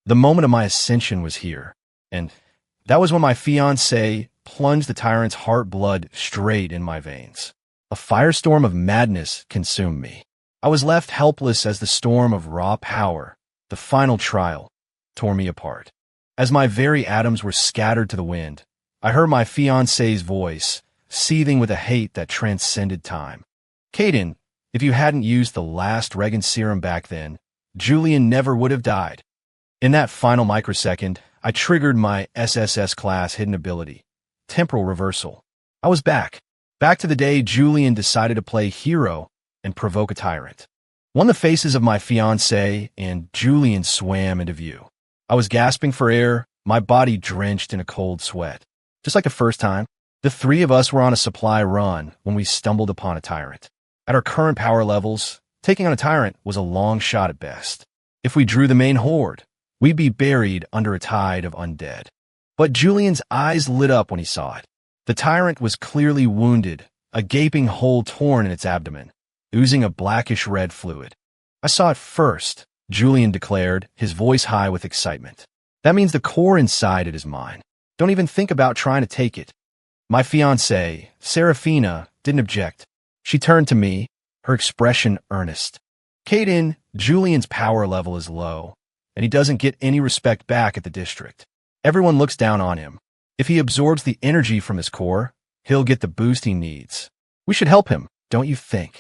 The moment of my ascension was here, and that was when my fiancé plunged the tyrant's heart blood straight in my veins. A firestorm of madness consumed me. I was left helpless as the storm of raw power, the final trial, tore me apart. As my very atoms were scattered to the wind, I heard my fiancé's voice, seething with a hate that transcended time. Caden, if you hadn't used the last Regan serum back then, Julian never would have died. In that final microsecond, I triggered my SSS class hidden ability, temporal reversal. I was back to the day Julian decided to play hero and provoke a tyrant. Won the faces of my fiancé, and Julian swam into view. I was gasping for air, my body drenched in a cold sweat. Just like the first time, the three of us were on a supply run when we stumbled upon a tyrant. At our current power levels, taking on a tyrant was a long shot at best. If we drew the main horde, we'd be buried under a tide of undead. But Julian's eyes lit up when he saw it. The tyrant was clearly wounded, a gaping hole torn in its abdomen, oozing a blackish-red fluid. I saw it first, Julian declared, his voice high with excitement. That means the core inside it is mine. Don't even think about trying to take it. My fiancée, Serafina, didn't object. She turned to me, her expression earnest. Caden, Julian's power level is low, and he doesn't get any respect back at the district. Everyone looks down on him. If he absorbs the energy from his core, he'll get the boost he needs. We should help him, don't you think?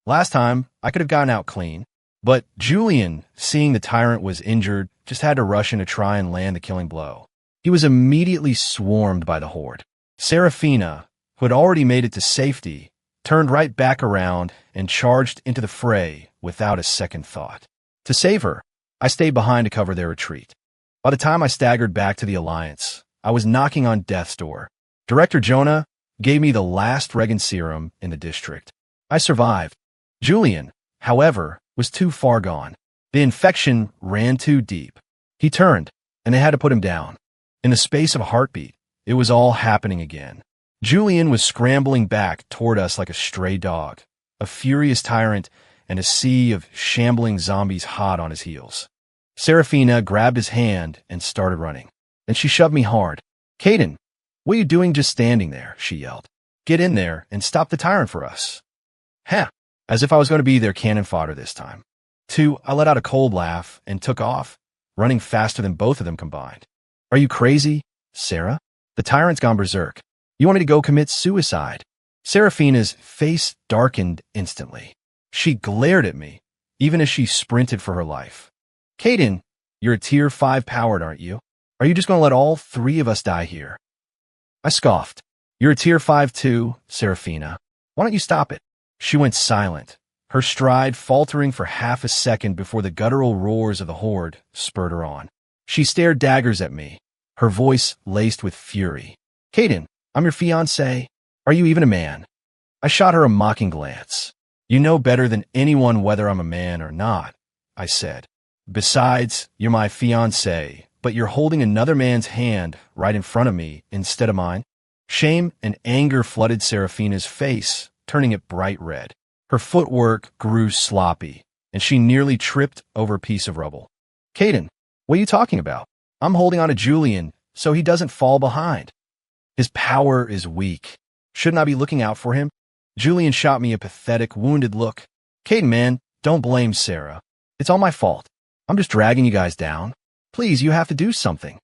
Last time, I could have gotten out clean, but Julian, seeing the tyrant was injured, just had to rush in to try and land the killing blow. He was immediately swarmed by the horde. Serafina, who had already made it to safety, turned right back around and charged into the fray without a second thought. To save her, I stayed behind to cover their retreat. By the time I staggered back to the Alliance, I was knocking on death's door. Director Jonah gave me the last Regan serum in the district. I survived. Julian, however, was too far gone. The infection ran too deep. He turned, and they had to put him down. In the space of a heartbeat, it was all happening again. Julian was scrambling back toward us like a stray dog, a furious tyrant and a sea of shambling zombies hot on his heels. Serafina grabbed his hand and started running. Then she shoved me hard. Caden, what are you doing just standing there? She yelled. Get in there and stop the tyrant for us. Heh, as if I was going to be their cannon fodder this time. I let out a cold laugh and took off, running faster than both of them combined. Are you crazy, Sarah? The tyrant's gone berserk. You want me to go commit suicide? Serafina's face darkened instantly. She glared at me, even as she sprinted for her life. Caden, you're a tier 5 powered, aren't you? Are you just going to let all three of us die here? I scoffed. You're a tier 5 too, Serafina. Why don't you stop it? She went silent, her stride faltering for half a second before the guttural roars of the horde spurred her on. She stared daggers at me, her voice laced with fury. Caden, I'm your fiancé. Are you even a man? I shot her a mocking glance. You know better than anyone whether I'm a man or not, I said. Besides, you're my fiancé, but you're holding another man's hand right in front of me instead of mine. Shame and anger flooded Serafina's face, turning it bright red. Her footwork grew sloppy, and she nearly tripped over a piece of rubble. Caden, what are you talking about? I'm holding on to Julian so he doesn't fall behind. His power is weak. Shouldn't I be looking out for him? Julian shot me a pathetic, wounded look. Caden, man, don't blame Sarah. It's all my fault. I'm just dragging you guys down. Please, you have to do something.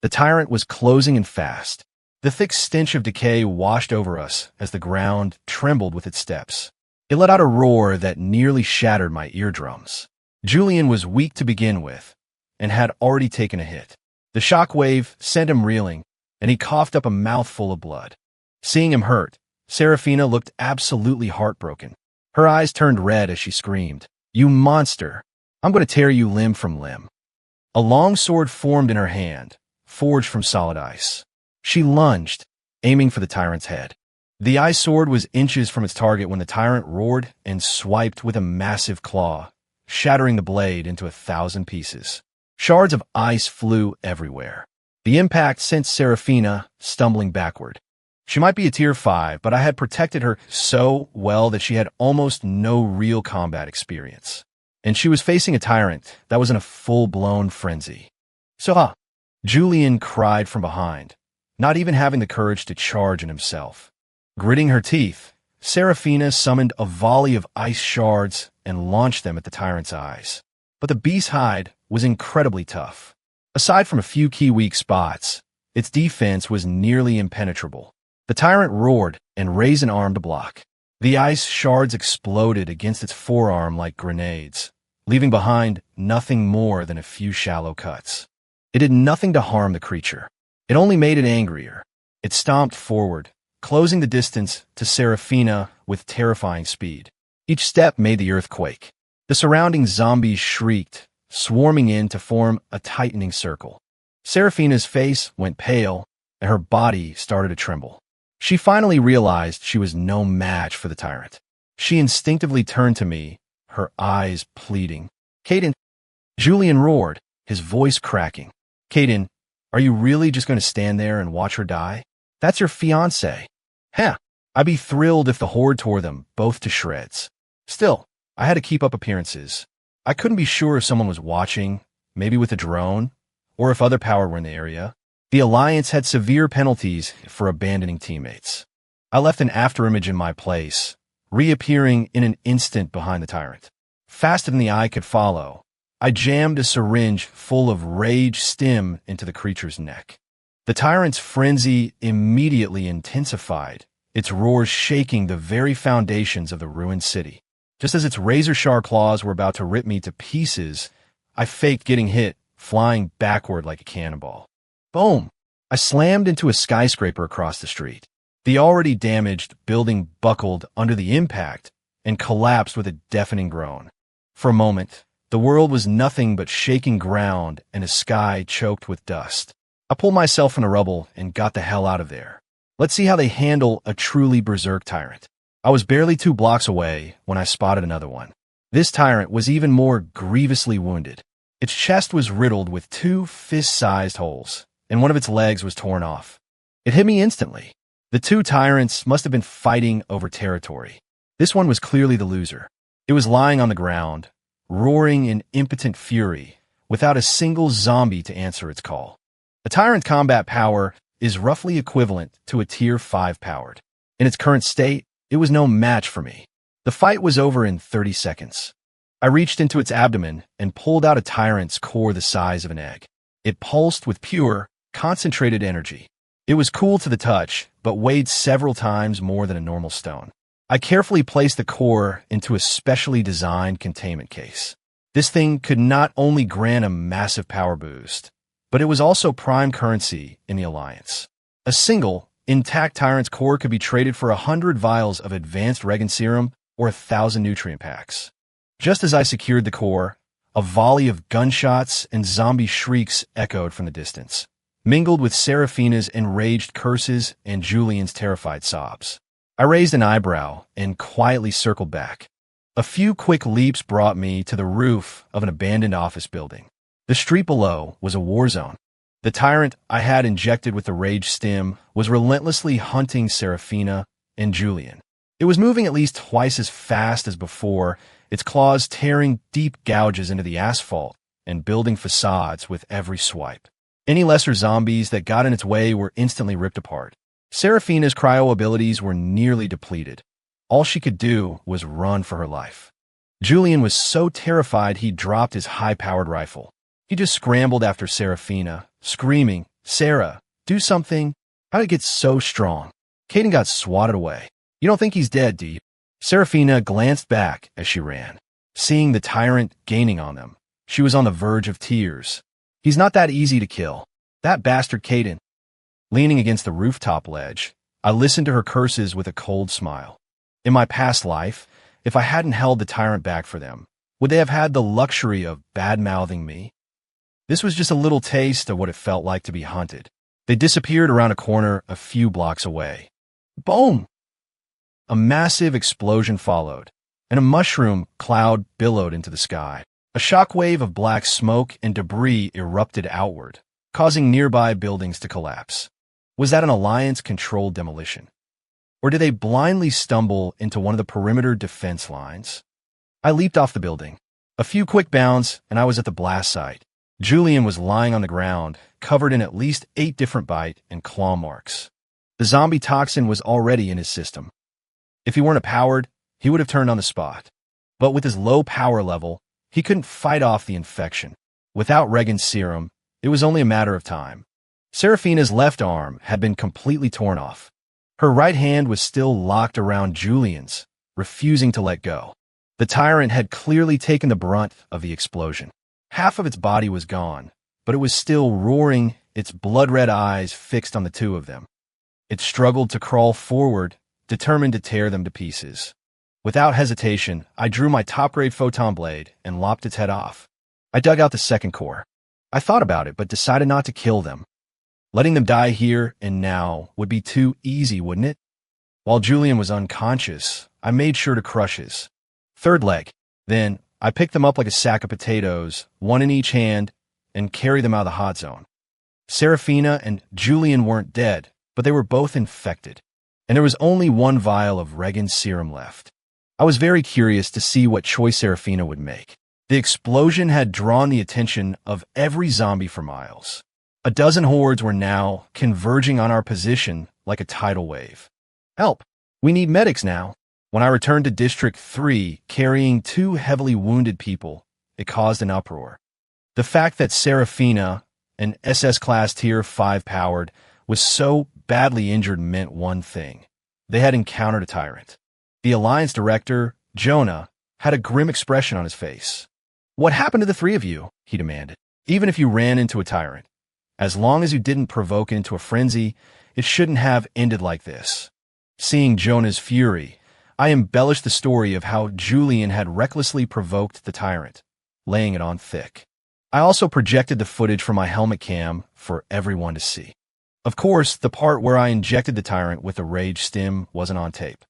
The tyrant was closing in fast. The thick stench of decay washed over us as the ground trembled with its steps. It let out a roar that nearly shattered my eardrums. Julian was weak to begin with and had already taken a hit. The shockwave sent him reeling, and he coughed up a mouthful of blood. Seeing him hurt, Serafina looked absolutely heartbroken. Her eyes turned red as she screamed, "You monster! I'm going to tear you limb from limb." A long sword formed in her hand, forged from solid ice. She lunged, aiming for the tyrant's head. The ice sword was inches from its target when the tyrant roared and swiped with a massive claw, shattering the blade into 1,000 pieces. Shards of ice flew everywhere. The impact sent Serafina stumbling backward. She might be a tier 5, but I had protected her so well that she had almost no real combat experience. And she was facing a tyrant that was in a full-blown frenzy. "So, Julian cried from behind, not even having the courage to charge in himself. Gritting her teeth, Seraphina summoned a volley of ice shards and launched them at the tyrant's eyes. But the beast's hide was incredibly tough. Aside from a few key weak spots, its defense was nearly impenetrable. The tyrant roared and raised an arm to block. The ice shards exploded against its forearm like grenades, leaving behind nothing more than a few shallow cuts. It did nothing to harm the creature. It only made it angrier. It stomped forward, closing the distance to Seraphina with terrifying speed. Each step made the earth quake. The surrounding zombies shrieked, swarming in to form a tightening circle. Seraphina's face went pale, and her body started to tremble. She finally realized she was no match for the tyrant. She instinctively turned to me, her eyes pleading. "Caden," Julian roared, his voice cracking. "Caden, are you really just going to stand there and watch her die? That's your fiancé." Heh, I'd be thrilled if the horde tore them both to shreds. Still, I had to keep up appearances. I couldn't be sure if someone was watching, maybe with a drone, or if other power were in the area. The Alliance had severe penalties for abandoning teammates. I left an afterimage in my place, reappearing in an instant behind the tyrant. Faster than the eye could follow, I jammed a syringe full of rage stim into the creature's neck. The tyrant's frenzy immediately intensified, its roars shaking the very foundations of the ruined city. Just as its razor-sharp claws were about to rip me to pieces, I faked getting hit, flying backward like a cannonball. Boom! I slammed into a skyscraper across the street. The already damaged building buckled under the impact and collapsed with a deafening groan. For a moment, the world was nothing but shaking ground and a sky choked with dust. I pulled myself from the rubble and got the hell out of there. Let's see how they handle a truly berserk tyrant. I was barely 2 blocks away when I spotted another one. This tyrant was even more grievously wounded. Its chest was riddled with 2 fist-sized holes, and one of its legs was torn off. It hit me instantly. The 2 tyrants must have been fighting over territory. This one was clearly the loser. It was lying on the ground, roaring in impotent fury, without a single zombie to answer its call. A tyrant's combat power is roughly equivalent to a Tier 5 powered. In its current state, it was no match for me. The fight was over in 30 seconds. I reached into its abdomen and pulled out a tyrant's core the size of an egg. It pulsed with pure, concentrated energy. It was cool to the touch, but weighed several times more than a normal stone. I carefully placed the core into a specially designed containment case. This thing could not only grant a massive power boost, but it was also prime currency in the Alliance. A single, intact tyrant's core could be traded for 100 vials of advanced Regan serum or 1,000 nutrient packs. Just as I secured the core, a volley of gunshots and zombie shrieks echoed from the distance, mingled with Seraphina's enraged curses and Julian's terrified sobs. I raised an eyebrow and quietly circled back. A few quick leaps brought me to the roof of an abandoned office building. The street below was a war zone. The tyrant I had injected with the rage stim was relentlessly hunting Seraphina and Julian. It was moving at least twice as fast as before, its claws tearing deep gouges into the asphalt and building facades with every swipe. Any lesser zombies that got in its way were instantly ripped apart. Seraphina's cryo abilities were nearly depleted. All she could do was run for her life. Julian was so terrified he dropped his high-powered rifle. He just scrambled after Seraphina, screaming, "Sarah, do something! How did it get so strong?" Caden got swatted away. "You don't think he's dead, do you?" Seraphina glanced back as she ran. Seeing the tyrant gaining on them, she was on the verge of tears. "He's not that easy to kill. That bastard Caden." Leaning against the rooftop ledge, I listened to her curses with a cold smile. In my past life, if I hadn't held the tyrant back for them, would they have had the luxury of bad-mouthing me? This was just a little taste of what it felt like to be hunted. They disappeared around a corner a few blocks away. Boom! A massive explosion followed, and a mushroom cloud billowed into the sky. A shockwave of black smoke and debris erupted outward, causing nearby buildings to collapse. Was that an Alliance-controlled demolition? Or did they blindly stumble into one of the perimeter defense lines? I leaped off the building. A few quick bounds, and I was at the blast site. Julian was lying on the ground, covered in at least 8 different bite and claw marks. The zombie toxin was already in his system. If he weren't empowered, he would have turned on the spot. But with his low power level, he couldn't fight off the infection. Without Regan's serum, it was only a matter of time. Serafina's left arm had been completely torn off. Her right hand was still locked around Julian's, refusing to let go. The tyrant had clearly taken the brunt of the explosion. Half of its body was gone, but it was still roaring, its blood-red eyes fixed on the two of them. It struggled to crawl forward, determined to tear them to pieces. Without hesitation, I drew my top-grade photon blade and lopped its head off. I dug out the second core. I thought about it, but decided not to kill them. Letting them die here and now would be too easy, wouldn't it? While Julian was unconscious, I made sure to crush his third leg. Then, I picked them up like a sack of potatoes, one in each hand, and carried them out of the hot zone. Serafina and Julian weren't dead, but they were both infected, and there was only one vial of Regan's serum left. I was very curious to see what choice Serafina would make. The explosion had drawn the attention of every zombie for miles. A dozen hordes were now converging on our position like a tidal wave. Help! We need medics now. When I returned to District 3 carrying 2 heavily wounded people, it caused an uproar. The fact that Serafina, an SS-class Tier 5 powered, was so badly injured meant one thing. They had encountered a tyrant. The Alliance Director, Jonah, had a grim expression on his face. "What happened to the 3 of you?" he demanded. "Even if you ran into a tyrant, as long as you didn't provoke it into a frenzy, it shouldn't have ended like this." Seeing Jonah's fury, I embellished the story of how Julian had recklessly provoked the tyrant, laying it on thick. I also projected the footage from my helmet cam for everyone to see. Of course, the part where I injected the tyrant with a rage stim wasn't on tape.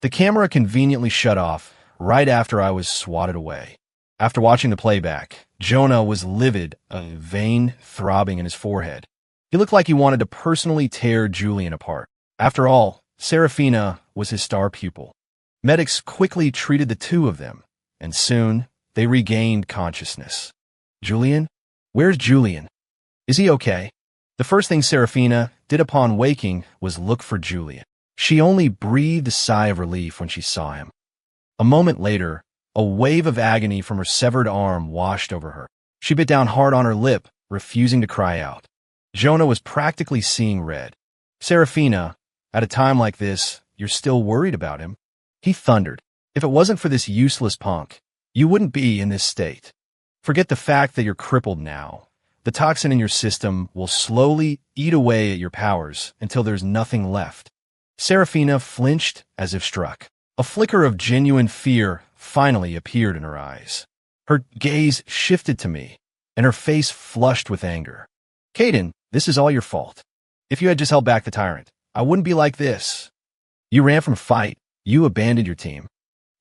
The camera conveniently shut off right after I was swatted away. After watching the playback, Jonah was livid, a vein throbbing in his forehead. He looked like he wanted to personally tear Julian apart. After all, Serafina was his star pupil. Medics quickly treated the 2 of them, and soon they regained consciousness. "Julian? Where's Julian? Is he okay?" The first thing Serafina did upon waking was look for Julian. She only breathed a sigh of relief when she saw him. A moment later, a wave of agony from her severed arm washed over her. She bit down hard on her lip, refusing to cry out. Jonah was practically seeing red. "Serafina, at a time like this, you're still worried about him?" He thundered. "If it wasn't for this useless punk, you wouldn't be in this state. Forget the fact that you're crippled now. The toxin in your system will slowly eat away at your powers until there's nothing left." Serafina flinched as if struck. A flicker of genuine fear finally appeared in her eyes. Her gaze shifted to me, and her face flushed with anger. "Caden, this is all your fault. If you had just held back the tyrant, I wouldn't be like this. You ran from a fight. You abandoned your team.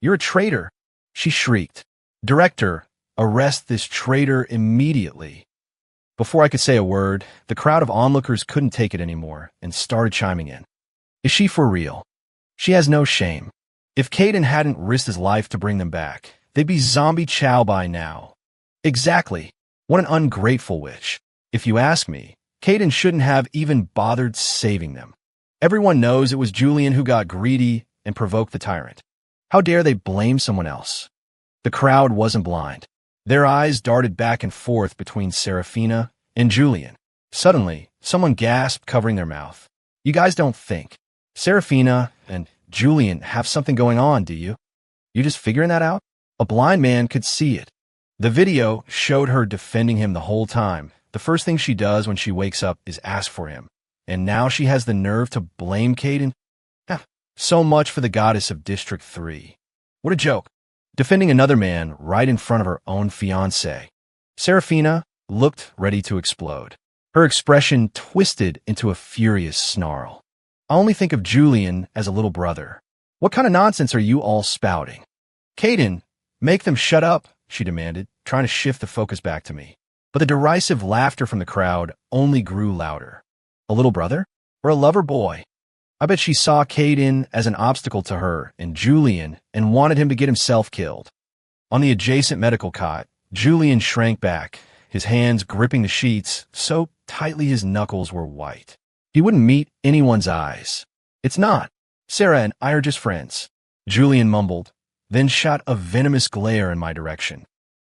You're a traitor," she shrieked. "Director, arrest this traitor immediately." Before I could say a word, the crowd of onlookers couldn't take it anymore and started chiming in. "Is she for real? She has no shame. If Caden hadn't risked his life to bring them back, they'd be zombie chow by now." "Exactly. What an ungrateful witch. If you ask me, Caden shouldn't have even bothered saving them. Everyone knows it was Julian who got greedy and provoked the tyrant. How dare they blame someone else?" The crowd wasn't blind. Their eyes darted back and forth between Serafina and Julian. Suddenly, someone gasped, covering their mouth. "You guys don't think Serafina and Julian have something going on, do you? You just figuring that out?" A blind man could see it. The video showed her defending him the whole time. The first thing she does when she wakes up is ask for him. And now she has the nerve to blame Caden? So much for the goddess of District 3. What a joke. Defending another man right in front of her own fiancé. Serafina looked ready to explode. Her expression twisted into a furious snarl. "I only think of Julian as a little brother. What kind of nonsense are you all spouting?" "Caden, make them shut up," she demanded, trying to shift the focus back to me. But the derisive laughter from the crowd only grew louder. A little brother? Or a lover boy? I bet she saw Caden as an obstacle to her and Julian and wanted him to get himself killed. On the adjacent medical cot, Julian shrank back, his hands gripping the sheets so tightly his knuckles were white. He wouldn't meet anyone's eyes. "It's not. Sarah and I are just friends," Julian mumbled, then shot a venomous glare in my direction.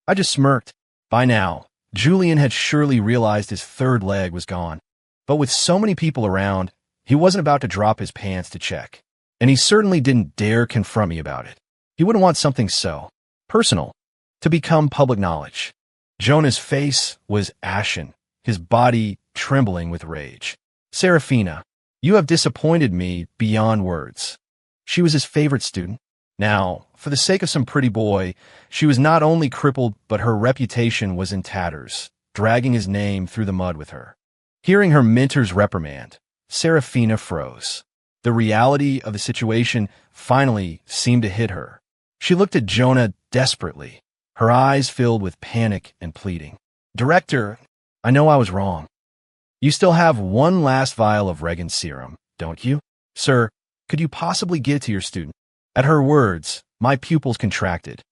I just smirked. By now, Julian had surely realized his third leg was gone. But with so many people around, he wasn't about to drop his pants to check. And he certainly didn't dare confront me about it. He wouldn't want something so personal to become public knowledge. Jonah's face was ashen, his body trembling with rage. "Serafina, you have disappointed me beyond words." She was his favorite student. Now, for the sake of some pretty boy, she was not only crippled, but her reputation was in tatters, dragging his name through the mud with her. Hearing her mentor's reprimand, Serafina froze. The reality of the situation finally seemed to hit her. She looked at Jonah desperately, her eyes filled with panic and pleading. "Director, I know I was wrong. You still have one last vial of Regan's serum, don't you? Sir, could you possibly give it to your student?" At her words, my pupils contracted.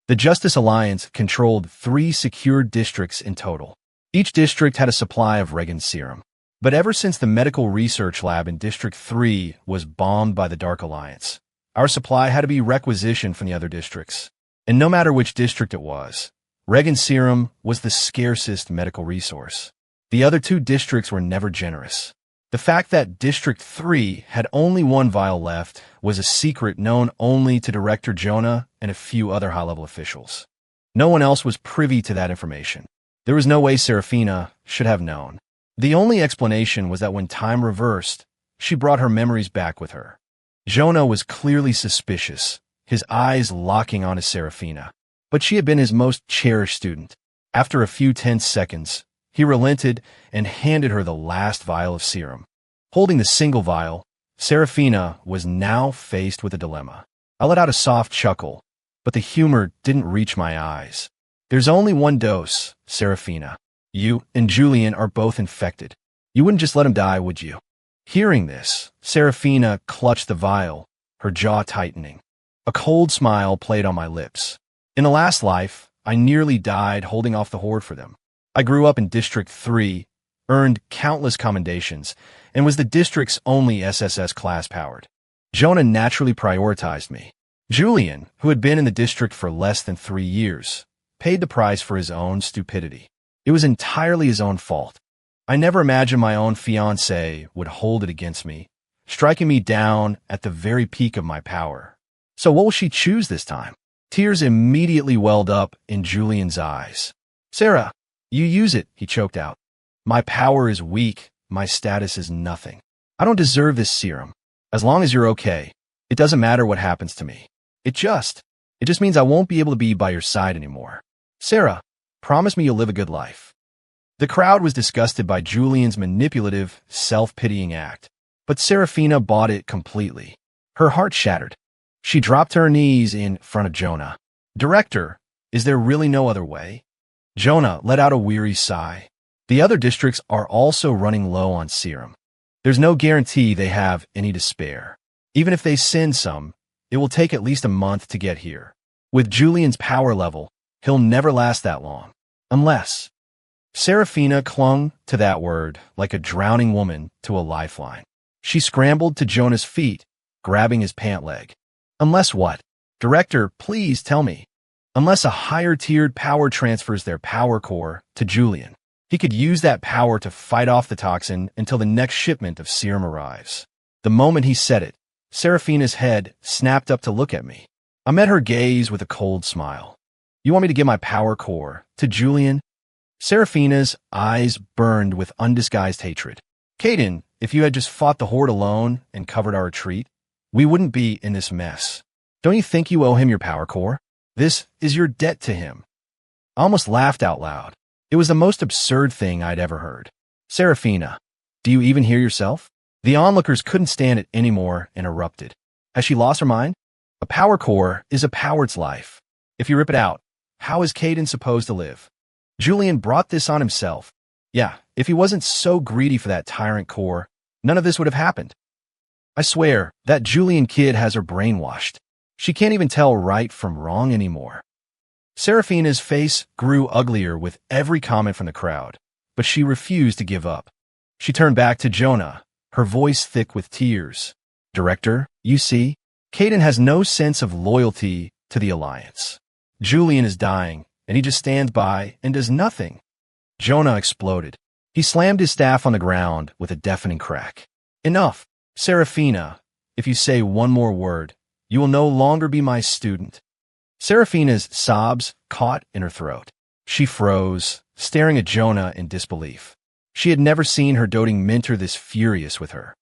The Justice Alliance controlled 3 secured districts in total. Each district had a supply of Regan's serum. But ever since the medical research lab in District 3 was bombed by the Dark Alliance, our supply had to be requisitioned from the other districts. And no matter which district it was, Regan's serum was the scarcest medical resource. The other 2 districts were never generous. The fact that District 3 had only 1 vial left was a secret known only to Director Jonah and a few other high-level officials. No one else was privy to that information. There was no way Serafina should have known. The only explanation was that when time reversed, she brought her memories back with her. Jonah was clearly suspicious, his eyes locking onto Serafina. But she had been his most cherished student. After a few tense seconds, he relented and handed her the last vial of serum. Holding the single vial, Serafina was now faced with a dilemma. I let out a soft chuckle, but the humor didn't reach my eyes. "There's only 1 dose, Serafina. You and Julian are both infected. You wouldn't just let him die, would you?" Hearing this, Serafina clutched the vial, her jaw tightening. A cold smile played on my lips. In a last life, I nearly died holding off the horde for them. I grew up in District 3, earned countless commendations, and was the district's only SSS class-powered. Jonah naturally prioritized me. Julian, who had been in the district for less than 3 years, paid the price for his own stupidity. It was entirely his own fault. I never imagined my own fiancée would hold it against me, striking me down at the very peak of my power. So what will she choose this time? Tears immediately welled up in Julian's eyes. "Sarah, you use it," he choked out. "My power is weak. My status is nothing. I don't deserve this serum. As long as you're okay, it doesn't matter what happens to me. It just means I won't be able to be by your side anymore. Sarah, promise me you'll live a good life." The crowd was disgusted by Julian's manipulative, self-pitying act, but Serafina bought it completely. Her heart shattered. She dropped to her knees in front of Jonah. "Director, is there really no other way?" Jonah let out a weary sigh. The other districts are also running low on serum. There's no guarantee they have any to spare. Even if they send some, it will take at least a month to get here. With Julian's power level, he'll never last that long. Unless... Serafina clung to that word like a drowning woman to a lifeline. She scrambled to Jonah's feet, grabbing his pant leg. "Unless what? Director, please tell me." "Unless a higher-tiered power transfers their power core to Julian. He could use that power to fight off the toxin until the next shipment of serum arrives." The moment he said it, Serafina's head snapped up to look at me. I met her gaze with a cold smile. "You want me to give my power core to Julian?" Serafina's eyes burned with undisguised hatred. "Caden, if you had just fought the horde alone and covered our retreat, we wouldn't be in this mess. Don't you think you owe him your power core? This is your debt to him." I almost laughed out loud. It was the most absurd thing I'd ever heard. "Serafina, do you even hear yourself?" The onlookers couldn't stand it anymore and erupted. Has she lost her mind? A power core is a powered's life. If you rip it out, how is Caden supposed to live? Julian brought this on himself. Yeah, if he wasn't so greedy for that tyrant core, none of this would have happened. I swear, that Julian kid has her brainwashed. She can't even tell right from wrong anymore. Seraphina's face grew uglier with every comment from the crowd, but she refused to give up. She turned back to Jonah, her voice thick with tears. Director, you see, Caden has no sense of loyalty to the Alliance. Julian is dying, and he just stands by and does nothing. Jonah exploded. He slammed his staff on the ground with a deafening crack. Enough, Seraphina. If you say one more word, you will no longer be my student. Seraphina's sobs caught in her throat. She froze, staring at Jonah in disbelief. She had never seen her doting mentor this furious with her.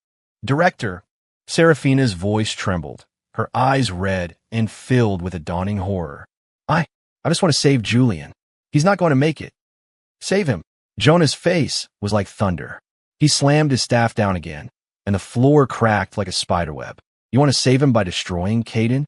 Director, Seraphina's voice trembled, her eyes red and filled with a dawning horror. I just want to save Julian. He's not going to make it. Save him. Jonah's face was like thunder. He slammed his staff down again, and the floor cracked like a spiderweb. You want to save him by destroying Caden?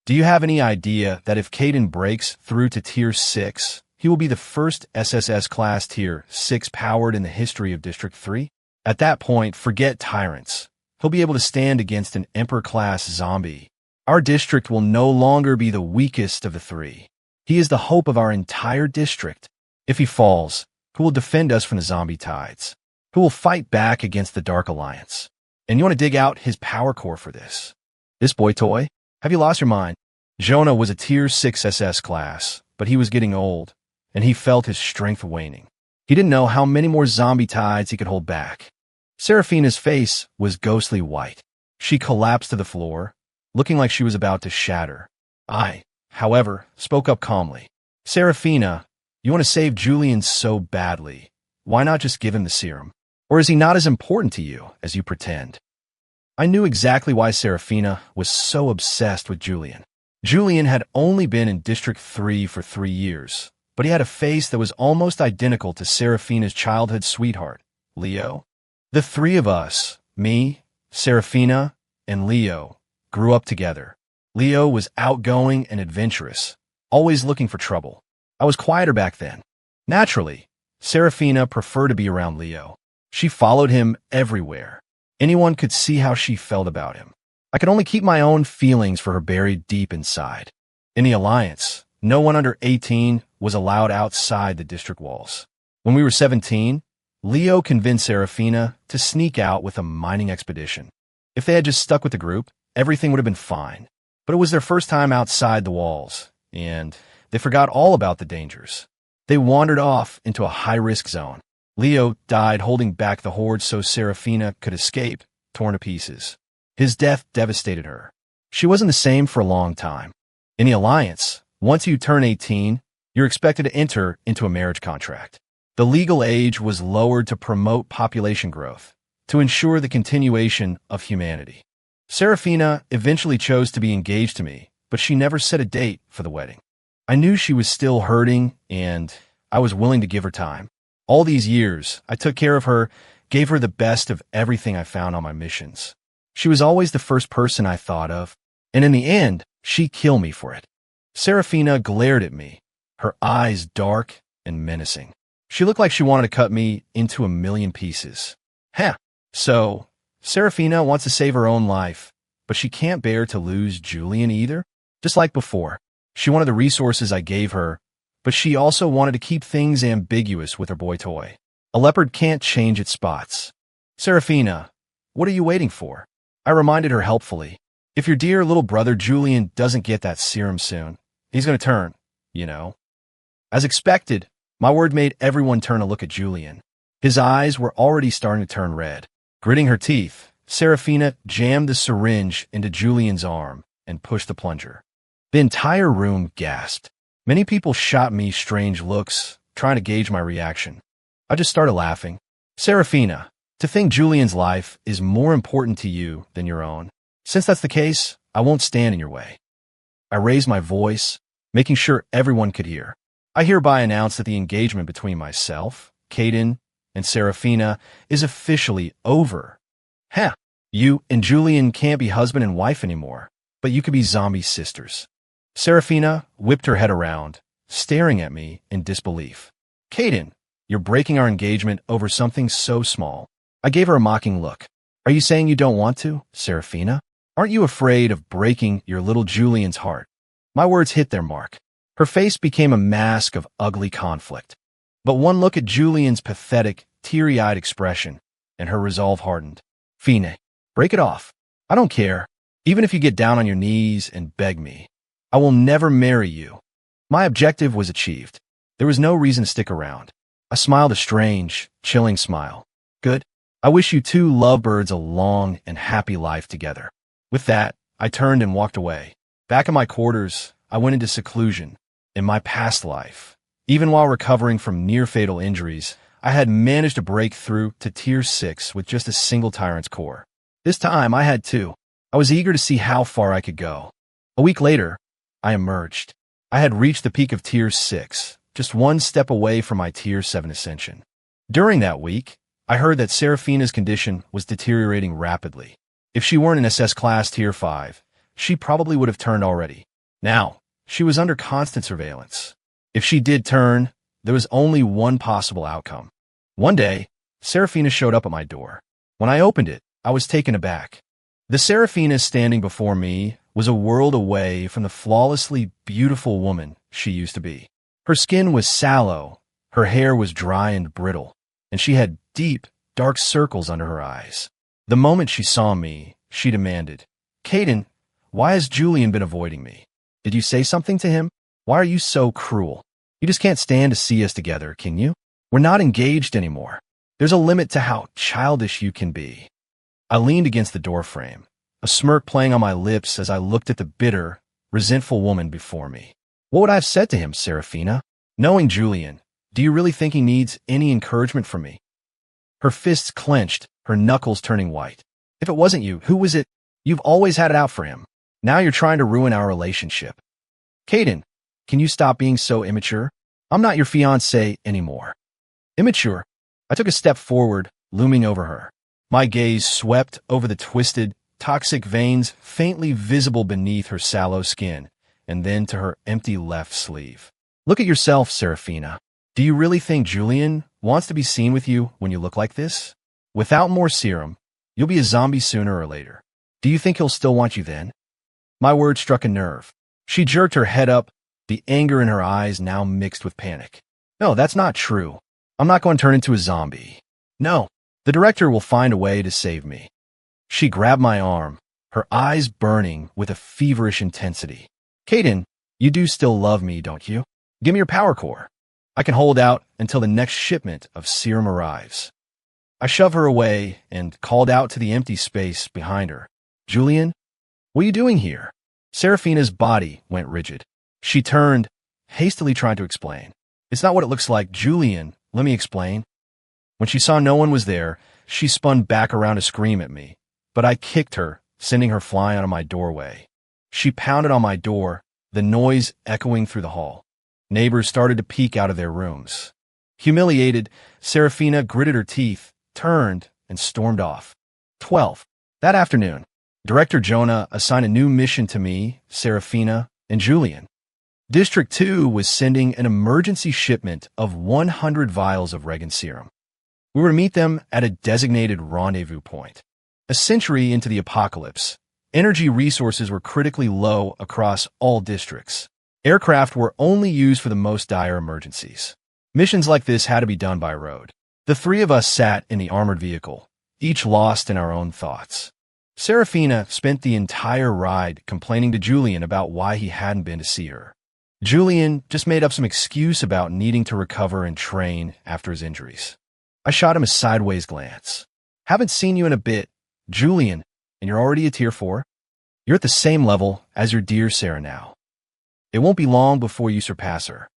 Do you have any idea that if Caden breaks through to Tier 6, he will be the first SSS Class Tier 6 powered in the history of District 3? At that point, forget tyrants. He'll be able to stand against an Emperor-class zombie. Our district will no longer be the weakest of the three. He is the hope of our entire district. If he falls, who will defend us from the zombie tides? Who will fight back against the Dark Alliance? And you want to dig out his power core for this? This boy toy? Have you lost your mind? Jonah was a Tier 6 SS class, but he was getting old, and he felt his strength waning. He didn't know how many more zombie tides he could hold back. Seraphina's face was ghostly white. She collapsed to the floor, looking like she was about to shatter. I, however, spoke up calmly. Seraphina, you want to save Julian so badly. Why not just give him the serum? Or is he not as important to you as you pretend? I knew exactly why Seraphina was so obsessed with Julian. Julian had only been in District 3 for 3 years, but he had a face that was almost identical to Seraphina's childhood sweetheart, Leo. The three of us, me, Seraphina, and Leo, grew up together. Leo was outgoing and adventurous, always looking for trouble. I was quieter back then. Naturally, Seraphina preferred to be around Leo. She followed him everywhere. Anyone could see how she felt about him. I could only keep my own feelings for her buried deep inside. In the Alliance, no one under 18 was allowed outside the district walls. When we were 17, Leo convinced Seraphina to sneak out with a mining expedition. If they had just stuck with the group, everything would have been fine. But it was their first time outside the walls, and they forgot all about the dangers. They wandered off into a high-risk zone. Leo died holding back the horde so Seraphina could escape, torn to pieces. His death devastated her. She wasn't the same for a long time. In the Alliance, once you turn 18, you're expected to enter into a marriage contract. The legal age was lowered to promote population growth, to ensure the continuation of humanity. Seraphina eventually chose to be engaged to me, but she never set a date for the wedding. I knew she was still hurting, and I was willing to give her time. All these years, I took care of her, gave her the best of everything I found on my missions. She was always the first person I thought of, and in the end, she'd kill me for it. Seraphina glared at me, her eyes dark and menacing. She looked like she wanted to cut me into a million pieces. So, Seraphina wants to save her own life, but she can't bear to lose Julian either? Just like before, she wanted the resources I gave her, but she also wanted to keep things ambiguous with her boy toy. A leopard can't change its spots. Seraphina, what are you waiting for? I reminded her helpfully. If your dear little brother Julian doesn't get that serum soon, he's going to turn, you know. As expected, my word made everyone turn to look at Julian. His eyes were already starting to turn red. Gritting her teeth, Seraphina jammed the syringe into Julian's arm and pushed the plunger. The entire room gasped. Many people shot me strange looks, trying to gauge my reaction. I just started laughing. Seraphina, to think Julian's life is more important to you than your own. Since that's the case, I won't stand in your way. I raised my voice, making sure everyone could hear. I hereby announce that the engagement between myself, Caden, and Seraphina is officially over. You and Julian can't be husband and wife anymore, but you could be zombie sisters. Seraphina whipped her head around, staring at me in disbelief. Caden, you're breaking our engagement over something so small. I gave her a mocking look. Are you saying you don't want to, Seraphina? Aren't you afraid of breaking your little Julian's heart? My words hit their mark. Her face became a mask of ugly conflict. But one look at Julian's pathetic, teary-eyed expression, and her resolve hardened. Fine, break it off. I don't care. Even if you get down on your knees and beg me, I will never marry you. My objective was achieved. There was no reason to stick around. I smiled a strange, chilling smile. Good. I wish you two lovebirds a long and happy life together. With that, I turned and walked away. Back in my quarters, I went into seclusion. In my past life, even while recovering from near-fatal injuries, I had managed to break through to Tier 6 with just a single Tyrant's core. This time, I had two. I was eager to see how far I could go. A week later, I emerged. I had reached the peak of Tier 6, just one step away from my Tier 7 ascension. During that week, I heard that Serafina's condition was deteriorating rapidly. If she weren't an SS Class Tier 5, she probably would have turned already. Now, she was under constant surveillance. If she did turn, there was only one possible outcome. One day, Serafina showed up at my door. When I opened it, I was taken aback. The Serafina standing before me was a world away from the flawlessly beautiful woman she used to be. Her skin was sallow, her hair was dry and brittle, and she had deep, dark circles under her eyes. The moment she saw me, she demanded, "Caden, why has Julian been avoiding me? Did you say something to him? Why are you so cruel? You just can't stand to see us together, can you? We're not engaged anymore. There's a limit to how childish you can be." I leaned against the doorframe, a smirk playing on my lips as I looked at the bitter, resentful woman before me. What would I have said to him, Serafina? Knowing Julian, do you really think he needs any encouragement from me? Her fists clenched, her knuckles turning white. If it wasn't you, who was it? You've always had it out for him. Now you're trying to ruin our relationship. Caden, can you stop being so immature? I'm not your fiancé anymore. Immature? I took a step forward, looming over her. My gaze swept over the twisted, toxic veins faintly visible beneath her sallow skin, and then to her empty left sleeve. Look at yourself, Serafina. Do you really think Julian wants to be seen with you when you look like this? Without more serum, you'll be a zombie sooner or later. Do you think he'll still want you then? My words struck a nerve. She jerked her head up, the anger in her eyes now mixed with panic. No, that's not true. I'm not going to turn into a zombie. No, the director will find a way to save me. She grabbed my arm, her eyes burning with a feverish intensity. Caden, you do still love me, don't you? Give me your power core. I can hold out until the next shipment of serum arrives. I shoved her away and called out to the empty space behind her. Julian, what are you doing here? Serafina's body went rigid. She turned, hastily trying to explain. It's not what it looks like. Julian, let me explain. When she saw no one was there, she spun back around to scream at me, but I kicked her, sending her flying out of my doorway. She pounded on my door, the noise echoing through the hall. Neighbors started to peek out of their rooms. Humiliated, Serafina gritted her teeth, turned, and stormed off. 12. That afternoon, Director Jonah assigned a new mission to me, Serafina, and Julian. District 2 was sending an emergency shipment of 100 vials of Regan serum. We were to meet them at a designated rendezvous point. A century into the apocalypse, energy resources were critically low across all districts. Aircraft were only used for the most dire emergencies. Missions like this had to be done by road. The three of us sat in the armored vehicle, each lost in our own thoughts. Serafina spent the entire ride complaining to Julian about why he hadn't been to see her. Julian just made up some excuse about needing to recover and train after his injuries. I shot him a sideways glance. Haven't seen you in a bit, Julian, and you're already a Tier 4? You're at the same level as your dear Sarah now. It won't be long before you surpass her.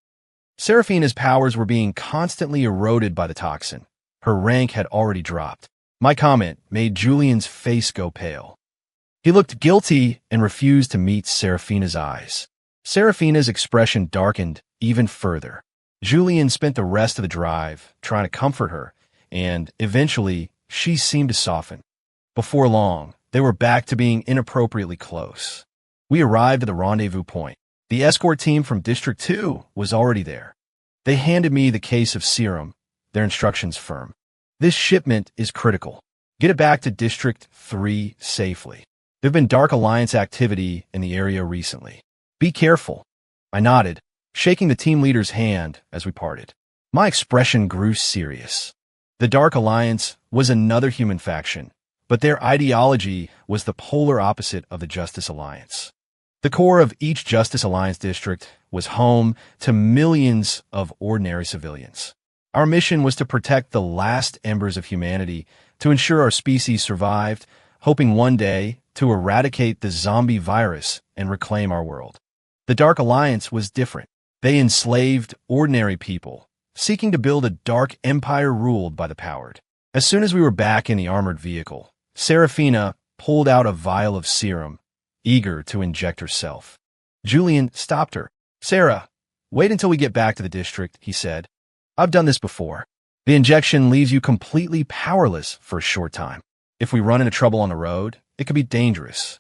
Serafina's powers were being constantly eroded by the toxin. Her rank had already dropped. My comment made Julian's face go pale. He looked guilty and refused to meet Serafina's eyes. Serafina's expression darkened even further. Julian spent the rest of the drive trying to comfort her, and eventually she seemed to soften. Before long, they were back to being inappropriately close. We arrived at the rendezvous point. The escort team from District 2 was already there. They handed me the case of serum, their instructions firm. This shipment is critical. Get it back to District 3 safely. There have been Dark Alliance activity in the area recently. Be careful. I nodded, shaking the team leader's hand as we parted. My expression grew serious. The Dark Alliance was another human faction, but their ideology was the polar opposite of the Justice Alliance. The core of each Justice Alliance district was home to millions of ordinary civilians. Our mission was to protect the last embers of humanity, to ensure our species survived, hoping one day to eradicate the zombie virus and reclaim our world. The Dark Alliance was different. They enslaved ordinary people, seeking to build a dark empire ruled by the powered. As soon as we were back in the armored vehicle, Serafina pulled out a vial of serum, eager to inject herself. Julian stopped her. "Sarah, wait until we get back to the district," he said. "I've done this before. The injection leaves you completely powerless for a short time. If we run into trouble on the road, it could be dangerous.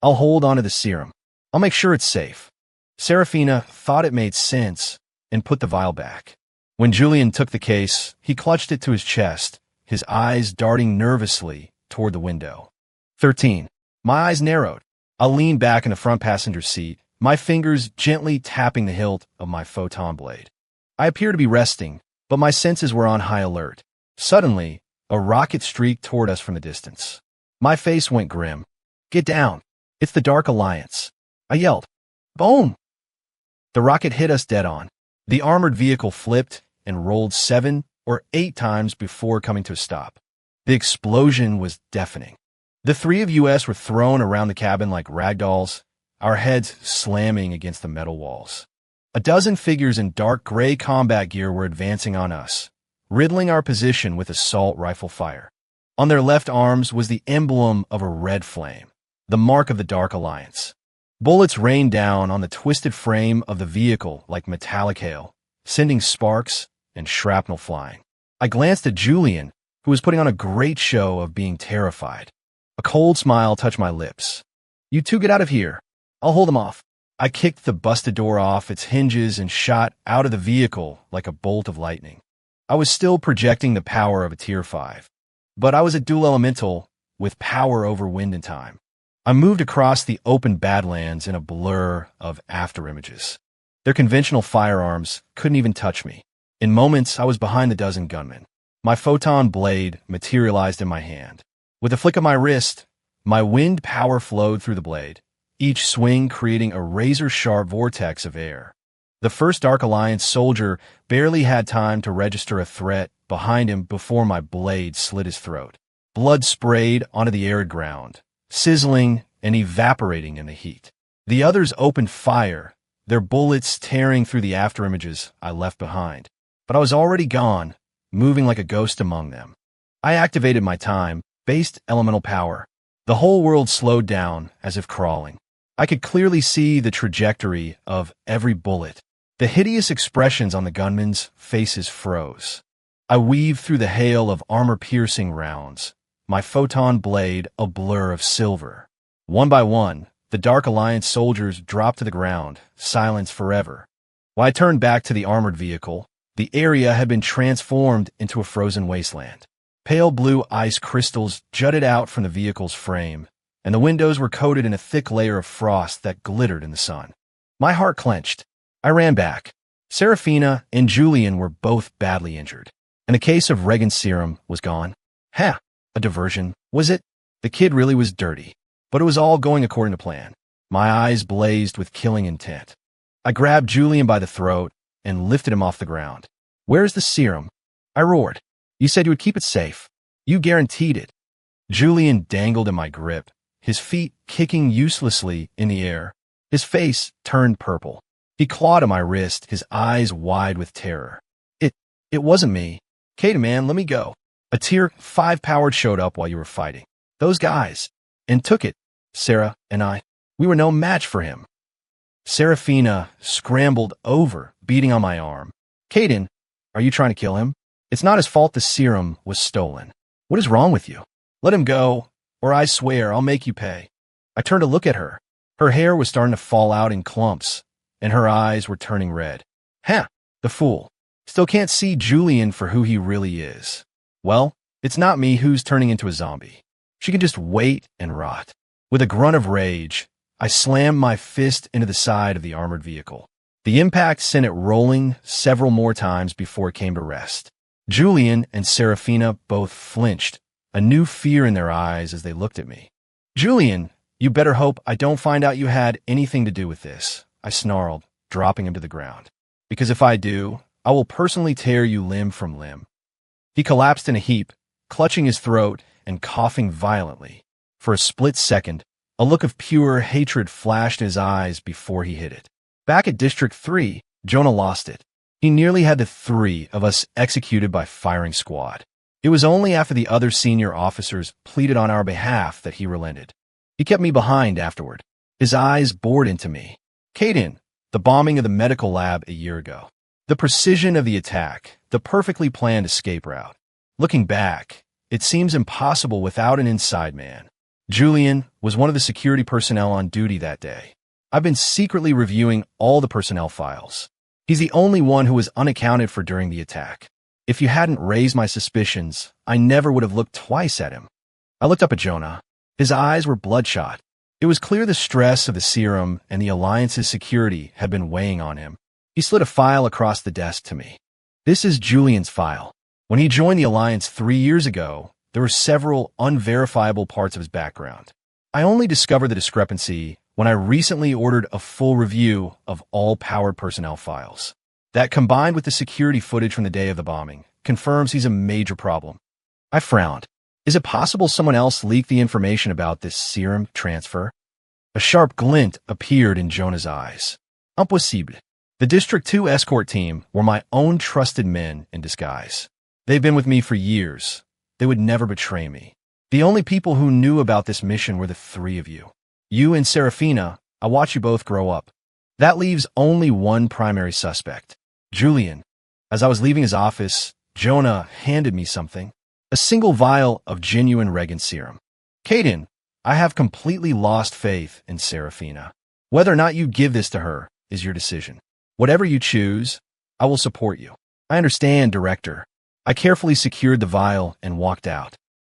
I'll hold on to the serum. I'll make sure it's safe." Serafina thought it made sense and put the vial back. When Julian took the case, he clutched it to his chest, his eyes darting nervously toward the window. 13. My eyes narrowed. I leaned back in the front passenger seat, my fingers gently tapping the hilt of my photon blade. I appeared to be resting, but my senses were on high alert. Suddenly, a rocket streaked toward us from the distance. My face went grim. "Get down. It's the Dark Alliance," I yelled. Boom! The rocket hit us dead on. The armored vehicle flipped and rolled 7 or 8 times before coming to a stop. The explosion was deafening. The 3 of us were thrown around the cabin like ragdolls, our heads slamming against the metal walls. A dozen figures in dark gray combat gear were advancing on us, riddling our position with assault rifle fire. On their left arms was the emblem of a red flame, the mark of the Dark Alliance. Bullets rained down on the twisted frame of the vehicle like metallic hail, sending sparks and shrapnel flying. I glanced at Julian, who was putting on a great show of being terrified. A cold smile touched my lips. "You two get out of here. I'll hold them off." I kicked the busted door off its hinges and shot out of the vehicle like a bolt of lightning. I was still projecting the power of a Tier 5, but I was a dual elemental with power over wind and time. I moved across the open badlands in a blur of afterimages. Their conventional firearms couldn't even touch me. In moments, I was behind the dozen gunmen. My photon blade materialized in my hand. With a flick of my wrist, my wind power flowed through the blade, each swing creating a razor-sharp vortex of air. The first Dark Alliance soldier barely had time to register a threat behind him before my blade slit his throat. Blood sprayed onto the arid ground, sizzling and evaporating in the heat. The others opened fire, their bullets tearing through the afterimages I left behind. But I was already gone, moving like a ghost among them. I activated my time-based elemental power. The whole world slowed down, as if crawling. I could clearly see the trajectory of every bullet. The hideous expressions on the gunmen's faces froze. I weaved through the hail of armor-piercing rounds, my photon blade a blur of silver. One by one, the Dark Alliance soldiers dropped to the ground, silence forever. When I turned back to the armored vehicle, the area had been transformed into a frozen wasteland. Pale blue ice crystals jutted out from the vehicle's frame, and the windows were coated in a thick layer of frost that glittered in the sun. My heart clenched. I ran back. Serafina and Julian were both badly injured, and the case of Regan's serum was gone. Ha! A diversion, was it? The kid really was dirty, but it was all going according to plan. My eyes blazed with killing intent. I grabbed Julian by the throat and lifted him off the ground. "Where's the serum?" I roared. "You said you would keep it safe. You guaranteed it." Julian dangled in my grip, his feet kicking uselessly in the air. His face turned purple. He clawed at my wrist, his eyes wide with terror. It wasn't me. Kata, man, let me go. A Tier 5 powered showed up while you were fighting. Those guys. And took it. Sarah and I. We were no match for him. Serafina scrambled over, beating on my arm. "Caden, are you trying to kill him? It's not his fault the serum was stolen. What is wrong with you? Let him go, or I swear I'll make you pay." I turned to look at her. Her hair was starting to fall out in clumps, and her eyes were turning red. "Ha! The fool. Still can't see Julian for who he really is. Well, it's not me who's turning into a zombie. She can just wait and rot." With a grunt of rage, I slammed my fist into the side of the armored vehicle. The impact sent it rolling several more times before it came to rest. Julian and Serafina both flinched, a new fear in their eyes as they looked at me. "Julian, you better hope I don't find out you had anything to do with this," I snarled, dropping him to the ground. "Because if I do, I will personally tear you limb from limb." He collapsed in a heap, clutching his throat and coughing violently. For a split second, a look of pure hatred flashed in his eyes before he hid it. Back at District 3, Jonah lost it. He nearly had the three of us executed by firing squad. It was only after the other senior officers pleaded on our behalf that he relented. He kept me behind afterward. His eyes bored into me. Caden, the bombing of the medical lab a year ago. The precision of the attack, the perfectly planned escape route. Looking back, it seems impossible without an inside man. Julian was one of the security personnel on duty that day. I've been secretly reviewing all the personnel files. He's the only one who was unaccounted for during the attack. If you hadn't raised my suspicions, I never would have looked twice at him. I looked up at Jonah. His eyes were bloodshot. It was clear the stress of the serum and the Alliance's security had been weighing on him. He slid a file across the desk to me. "This is Julian's file. When he joined the Alliance 3 years ago, there were several unverifiable parts of his background. I only discovered the discrepancy when I recently ordered a full review of all powered personnel files. That, combined with the security footage from the day of the bombing, confirms he's a major problem." I frowned. Is it possible someone else leaked the information about this serum transfer? A sharp glint appeared in Jonah's eyes. Impossible. The District 2 escort team were my own trusted men in disguise. They've been with me for years. They would never betray me. The only people who knew about this mission were the three of you. You and Serafina. I watched you both grow up. That leaves only one primary suspect, Julian. As I was leaving his office, Jonah handed me something. A single vial of genuine Regan serum. "Caden, I have completely lost faith in Serafina. Whether or not you give this to her is your decision. Whatever you choose, I will support you." "I understand, Director." I carefully secured the vial and walked out.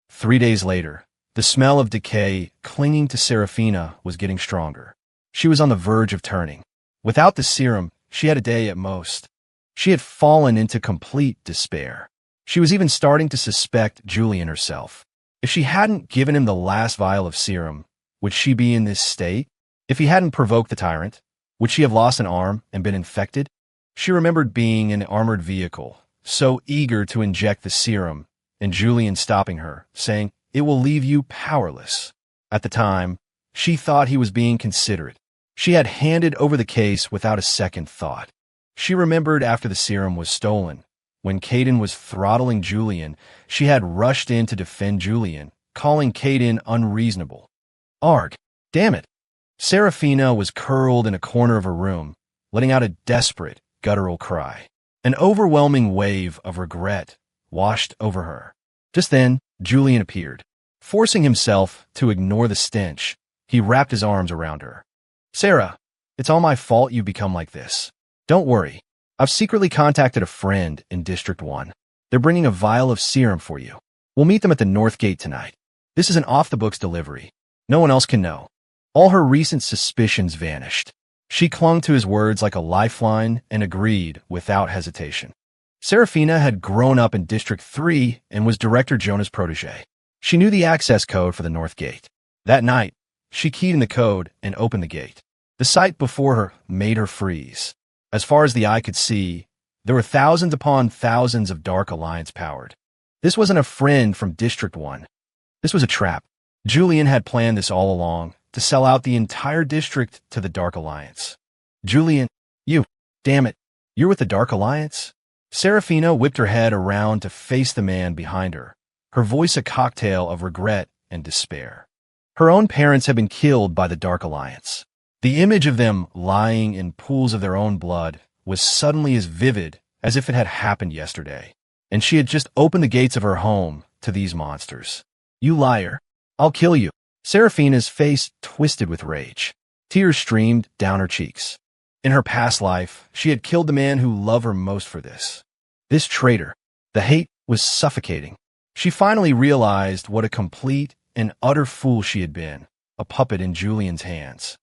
3 days later, the smell of decay clinging to Serafina was getting stronger. She was on the verge of turning. Without the serum, she had a day at most. She had fallen into complete despair. She was even starting to suspect Julian herself. If she hadn't given him the last vial of serum, would she be in this state? If he hadn't provoked the tyrant, would she have lost an arm and been infected? She remembered being in an armored vehicle, so eager to inject the serum, and Julian stopping her, saying, "It will leave you powerless." At the time, she thought he was being considerate. She had handed over the case without a second thought. She remembered after the serum was stolen. When Caden was throttling Julian, she had rushed in to defend Julian, calling Caden unreasonable. Arg, damn it. Serafina was curled in a corner of her room, letting out a desperate, guttural cry. An overwhelming wave of regret washed over her. Just then, Julian appeared. Forcing himself to ignore the stench, he wrapped his arms around her. "Sarah, it's all my fault you've become like this. Don't worry. I've secretly contacted a friend in District 1. They're bringing a vial of serum for you. We'll meet them at the North Gate tonight. This is an off-the-books delivery. No one else can know." All her recent suspicions vanished. She clung to his words like a lifeline and agreed without hesitation. Serafina had grown up in District 3 and was Director Jonah's protege. She knew the access code for the North Gate. That night, she keyed in the code and opened the gate. The sight before her made her freeze. As far as the eye could see, there were thousands upon thousands of Dark Alliance powered. This wasn't a friend from District 1. This was a trap. Julian had planned this all along, to sell out the entire district to the Dark Alliance. "Julian, damn it, you're with the Dark Alliance?" Serafina whipped her head around to face the man behind her, her voice a cocktail of regret and despair. Her own parents had been killed by the Dark Alliance. The image of them lying in pools of their own blood was suddenly as vivid as if it had happened yesterday, and she had just opened the gates of her home to these monsters. "You liar. I'll kill you." Serafina's face twisted with rage. Tears streamed down her cheeks. In her past life, she had killed the man who loved her most for this. This traitor. The hate was suffocating. She finally realized what a complete and utter fool she had been, a puppet in Julian's hands.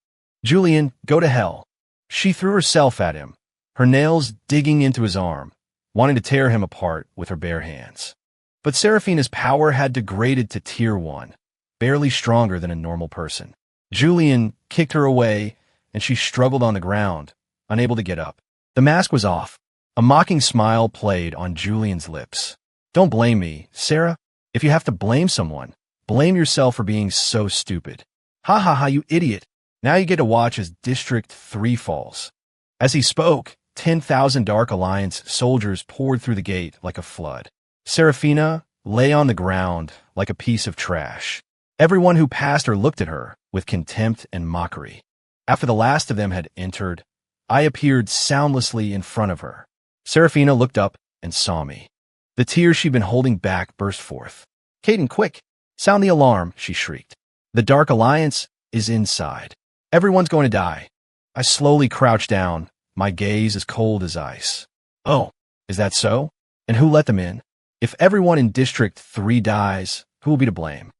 "Julian, go to hell. She threw herself at him, her nails digging into his arm, wanting to tear him apart with her bare hands. But Serafina's power had degraded to Tier 1, barely stronger than a normal person. Julian kicked her away, and she struggled on the ground, unable to get up. The mask was off. A mocking smile played on Julian's lips. Don't blame me, Sarah. If you have to blame someone, blame yourself for being so stupid. Ha ha ha, you idiot. Now you get to watch as District 3 falls. As he spoke, 10,000 Dark Alliance soldiers poured through the gate like a flood. Serafina lay on the ground like a piece of trash. Everyone who passed her looked at her with contempt and mockery. After the last of them had entered, I appeared soundlessly in front of her. Serafina looked up and saw me. The tears she'd been holding back burst forth. "Caden, quick! Sound the alarm," she shrieked. "The Dark Alliance is inside. Everyone's going to die." I slowly crouched down, my gaze as cold as ice. "Oh, is that so? And who let them in? If everyone in District 3 dies, who will be to blame?"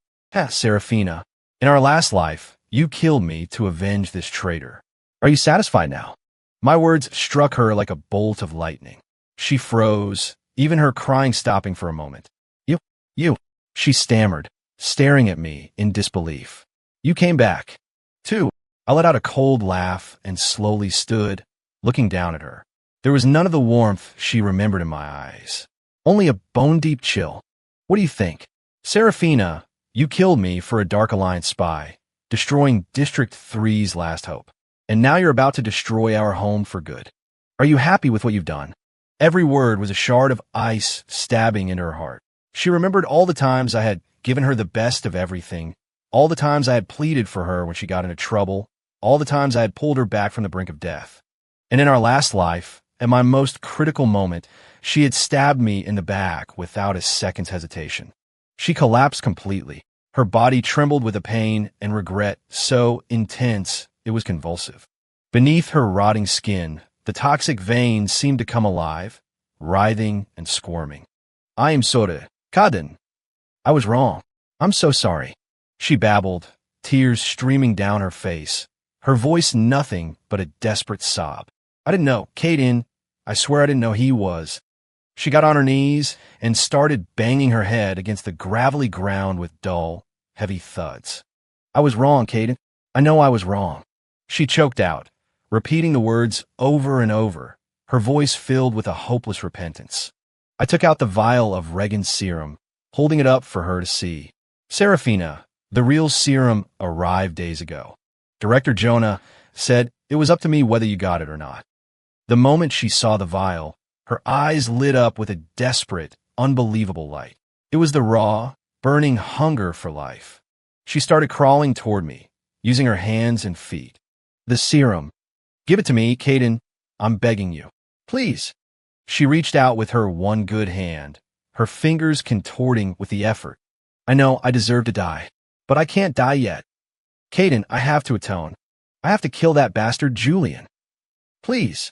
Serafina, in our last life, you killed me to avenge this traitor. Are you satisfied now?" My words struck her like a bolt of lightning. She froze, even her crying stopping for a moment. You, she stammered, staring at me in disbelief. "You came back, too." I let out a cold laugh and slowly stood, looking down at her. There was none of the warmth she remembered in my eyes. Only a bone-deep chill. "What do you think? Serafina, you killed me for a Dark Alliance spy, destroying District 3's last hope. And now you're about to destroy our home for good. Are you happy with what you've done?" Every word was a shard of ice stabbing into her heart. She remembered all the times I had given her the best of everything, all the times I had pleaded for her when she got into trouble, all the times I had pulled her back from the brink of death. And in our last life, at my most critical moment, she had stabbed me in the back without a second's hesitation. She collapsed completely. Her body trembled with a pain and regret so intense it was convulsive. Beneath her rotting skin, the toxic veins seemed to come alive, writhing and squirming. "I am sorry, Caden. I was wrong. I'm so sorry," she babbled, tears streaming down her face, her voice nothing but a desperate sob. "I didn't know, Caden. I swear I didn't know he was." She got on her knees and started banging her head against the gravelly ground with dull, heavy thuds. "I was wrong, Caden. I know I was wrong." She choked out, repeating the words over and over, her voice filled with a hopeless repentance. I took out the vial of Regan's serum, holding it up for her to see. "Serafina, the real serum arrived days ago. Director Jonah said it was up to me whether you got it or not." The moment she saw the vial, her eyes lit up with a desperate, unbelievable light. It was the raw, burning hunger for life. She started crawling toward me, using her hands and feet. "The serum. Give it to me, Caden. I'm begging you. Please." She reached out with her one good hand, her fingers contorting with the effort. "I know I deserve to die, but I can't die yet. Caden, I have to atone. I have to kill that bastard Julian. Please."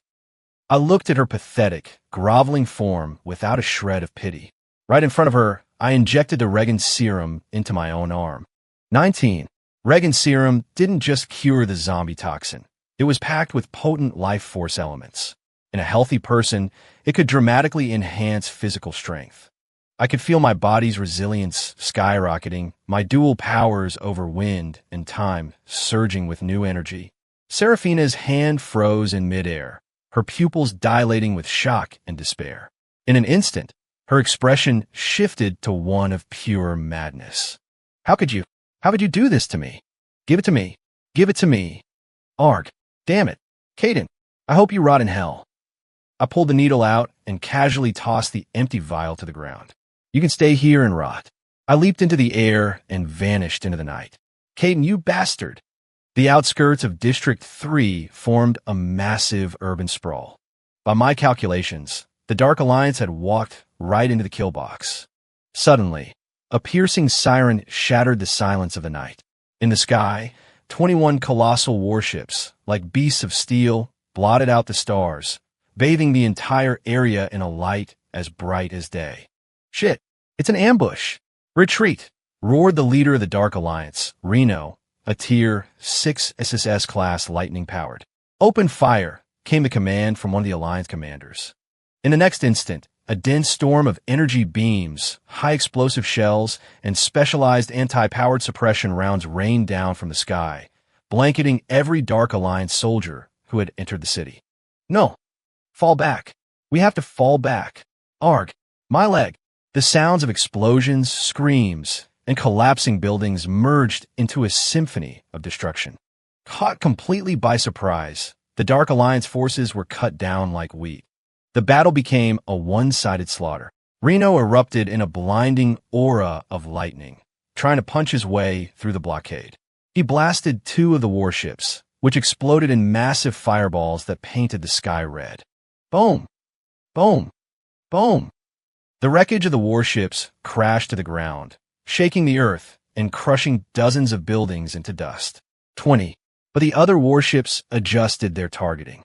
I looked at her pathetic, groveling form without a shred of pity. Right in front of her, I injected the Regan serum into my own arm. 19. Regan serum didn't just cure the zombie toxin. It was packed with potent life force elements. In a healthy person, it could dramatically enhance physical strength. I could feel my body's resilience skyrocketing, my dual powers over wind and time surging with new energy. Serafina's hand froze in midair, her pupils dilating with shock and despair. In an instant, her expression shifted to one of pure madness. How could you do this to me? Give it to me. Give it to me. Arg. Damn it. Caden, I hope you rot in hell." I pulled the needle out and casually tossed the empty vial to the ground. "You can stay here and rot." I leaped into the air and vanished into the night. "Caden, you bastard." The outskirts of District 3 formed a massive urban sprawl. By my calculations, the Dark Alliance had walked right into the kill box. Suddenly, a piercing siren shattered the silence of the night. In the sky, 21 colossal warships, like beasts of steel, blotted out the stars, bathing the entire area in a light as bright as day. "Shit, it's an ambush. Retreat," roared the leader of the Dark Alliance, Reno, a Tier 6 SSS-class lightning-powered. "Open fire," came the command from one of the Alliance commanders. In the next instant, a dense storm of energy beams, high-explosive shells, and specialized anti-powered suppression rounds rained down from the sky, blanketing every Dark Alliance soldier who had entered the city. "No! Fall back! We have to fall back! Arg! My leg!" The sounds of explosions, screams, and collapsing buildings merged into a symphony of destruction. Caught completely by surprise, the Dark Alliance forces were cut down like wheat. The battle became a one-sided slaughter. Reno erupted in a blinding aura of lightning, trying to punch his way through the blockade. He blasted 2 of the warships, which exploded in massive fireballs that painted the sky red. Boom! Boom! Boom! The wreckage of the warships crashed to the ground, shaking the earth and crushing dozens of buildings into dust. 20. But the other warships adjusted their targeting.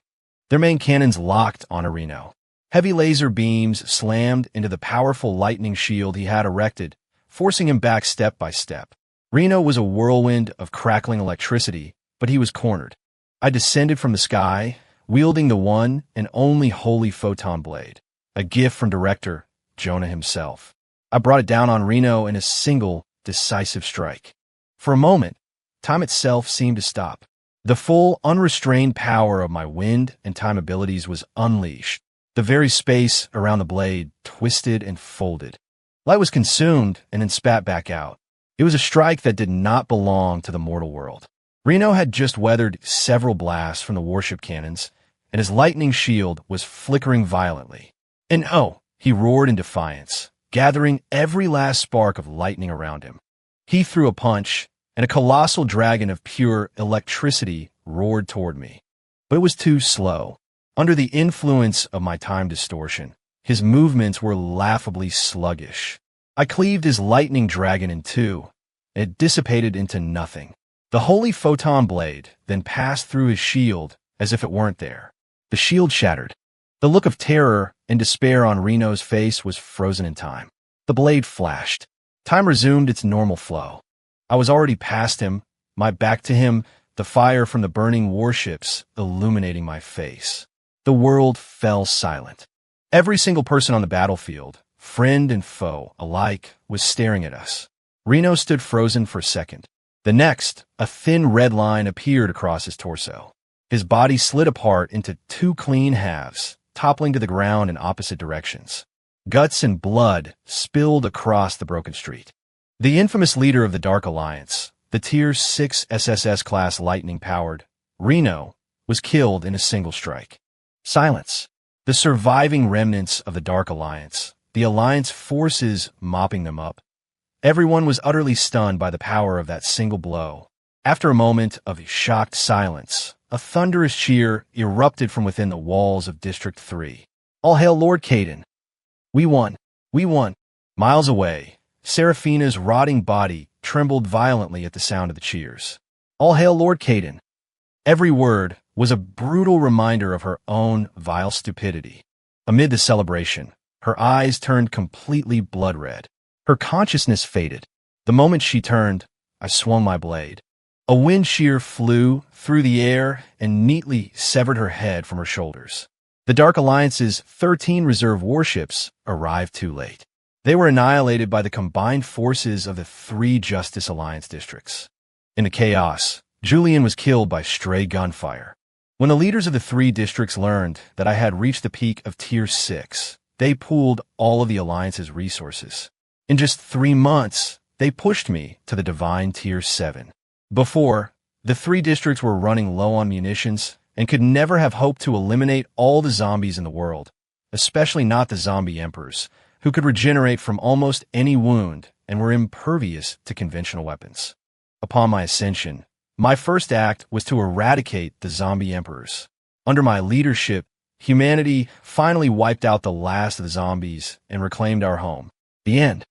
Their main cannons locked on Reno. Heavy laser beams slammed into the powerful lightning shield he had erected, forcing him back step by step. Reno was a whirlwind of crackling electricity, but he was cornered. I descended from the sky, wielding the one and only holy photon blade, a gift from director Jonah himself. I brought it down on Reno in a single, decisive strike. For a moment, time itself seemed to stop. The full, unrestrained power of my wind and time abilities was unleashed. The very space around the blade twisted and folded. Light was consumed and then spat back out. It was a strike that did not belong to the mortal world. Reno had just weathered several blasts from the warship cannons, and his lightning shield was flickering violently. And oh, he roared in defiance, gathering every last spark of lightning around him. He threw a punch, and a colossal dragon of pure electricity roared toward me. But it was too slow. Under the influence of my time distortion, his movements were laughably sluggish. I cleaved his lightning dragon in 2. It dissipated into nothing. The holy photon blade then passed through his shield as if it weren't there. The shield shattered. The look of terror and despair on Reno's face was frozen in time. The blade flashed. Time resumed its normal flow. I was already past him, my back to him, the fire from the burning warships illuminating my face. The world fell silent. Every single person on the battlefield, friend and foe alike, was staring at us. Reno stood frozen for a second. The next, a thin red line appeared across his torso. His body slid apart into 2 clean halves, toppling to the ground in opposite directions. Guts and blood spilled across the broken street. The infamous leader of the Dark Alliance, the Tier 6 SSS-class lightning-powered, Reno, was killed in a single strike. Silence. The surviving remnants of the Dark Alliance, the Alliance forces mopping them up. Everyone was utterly stunned by the power of that single blow. After a moment of shocked silence, a thunderous cheer erupted from within the walls of District 3. "All hail Lord Caden! We won! We won!" Miles away, Seraphina's rotting body trembled violently at the sound of the cheers. "All hail Lord Caden!" Every word was a brutal reminder of her own vile stupidity. Amid the celebration, her eyes turned completely blood red. Her consciousness faded. The moment she turned, I swung my blade. A wind shear flew through the air and neatly severed her head from her shoulders. The Dark Alliance's 13 reserve warships arrived too late. They were annihilated by the combined forces of the 3 Justice Alliance districts. In the chaos, Julian was killed by stray gunfire. When the leaders of the 3 districts learned that I had reached the peak of Tier 6, they pooled all of the Alliance's resources. In just 3 months, they pushed me to the divine Tier 7. Before, the 3 districts were running low on munitions and could never have hoped to eliminate all the zombies in the world, especially not the zombie emperors, who could regenerate from almost any wound and were impervious to conventional weapons. Upon my ascension, my first act was to eradicate the zombie emperors. Under my leadership, humanity finally wiped out the last of the zombies and reclaimed our home. The end.